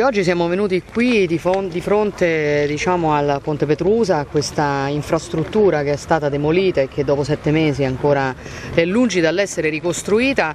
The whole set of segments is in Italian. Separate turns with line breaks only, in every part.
Oggi siamo venuti qui di fronte, diciamo, al Ponte Petrusa, a questa infrastruttura che è stata demolita e che dopo 7 mesi ancora è lungi dall'essere ricostruita,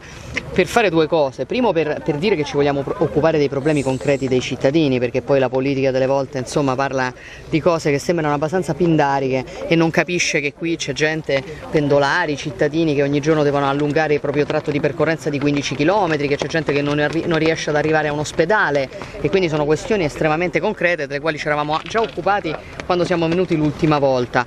per fare due cose. Primo, per dire che ci vogliamo occupare dei problemi concreti dei cittadini, perché poi la politica delle volte, insomma, parla di cose che sembrano abbastanza pindariche e non capisce che qui c'è gente, pendolari, cittadini che ogni giorno devono allungare il proprio tratto di percorrenza di 15 km, che c'è gente che non riesce ad arrivare a un ospedale, e quindi sono questioni estremamente concrete delle quali ci eravamo già occupati quando siamo venuti l'ultima volta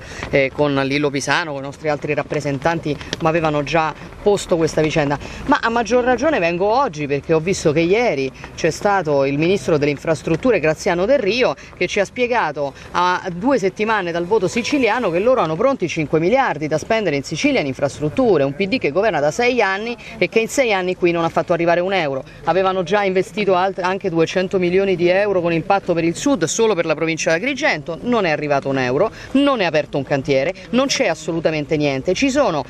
con Lillo Pisano, con i nostri altri rappresentanti, ma avevano già posto questa vicenda. Ma a maggior ragione vengo oggi perché ho visto che ieri c'è stato il ministro delle infrastrutture Graziano Del Rio che ci ha spiegato a 2 settimane dal voto siciliano che loro hanno pronti 5 miliardi da spendere in Sicilia in infrastrutture, un PD che governa da 6 anni e che in 6 anni qui non ha fatto arrivare un euro. Avevano già investito anche 200 milioni di euro con il patto per il sud solo per la provincia di Agrigento, non è arrivato un euro, non è aperto un cantiere, non c'è assolutamente niente. Ci sono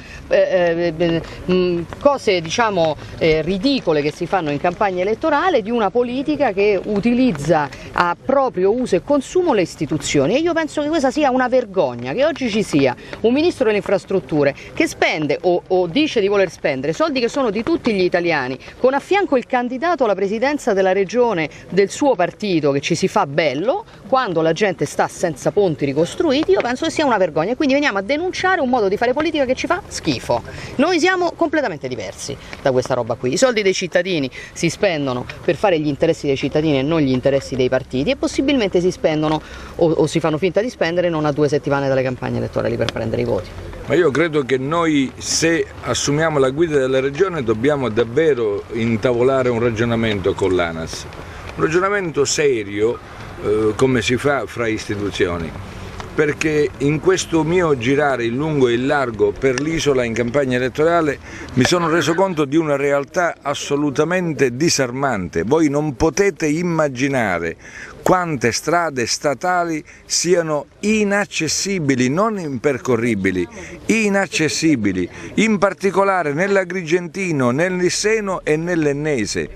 cose, diciamo, ridicole che si fanno in campagna elettorale di una politica che utilizza a proprio uso e consumo le istituzioni, e io penso che questa sia una vergogna, che oggi ci sia un ministro delle infrastrutture che spende o dice di voler spendere soldi che sono di tutti gli italiani, con a fianco il candidato alla presidenza della regione del suo partito che ci si fa bello quando la gente sta senza ponti ricostruiti. Io penso che sia una vergogna e quindi veniamo a denunciare un modo di fare politica che ci fa schifo. Noi siamo completamente diversi da questa roba qui. I soldi dei cittadini si spendono per fare gli interessi dei cittadini e non gli interessi dei partiti, e possibilmente si spendono o si fanno finta di spendere non a 2 settimane dalle campagne elettorali per prendere i voti.
Ma io credo che noi, se assumiamo la guida della regione, dobbiamo davvero intavolare un ragionamento con l'ANAS, un ragionamento serio, come si fa fra istituzioni. Perché in questo mio girare in lungo e in largo per l'isola in campagna elettorale mi sono reso conto di una realtà assolutamente disarmante. Voi non potete immaginare quante strade statali siano inaccessibili, non impercorribili, inaccessibili, in particolare nell'Agrigentino, nel Nisseno e nell'Ennese.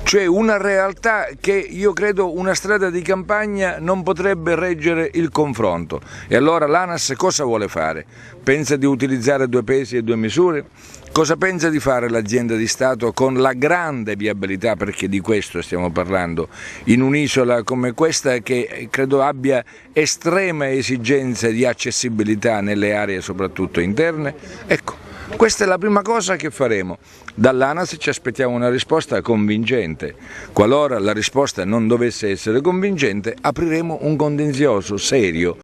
Cioè una realtà che io credo una strada di campagna non potrebbe reggere il confronto. E allora l'ANAS cosa vuole fare? Pensa di utilizzare 2 pesi e 2 misure? Cosa pensa di fare l'azienda di Stato con la grande viabilità, perché di questo stiamo parlando, in un'isola come questa che credo abbia estreme esigenze di accessibilità nelle aree soprattutto interne? Ecco, questa è la prima cosa che faremo. Dall'ANAS ci aspettiamo una risposta convincente. Qualora la risposta non dovesse essere convincente, apriremo un contenzioso serio.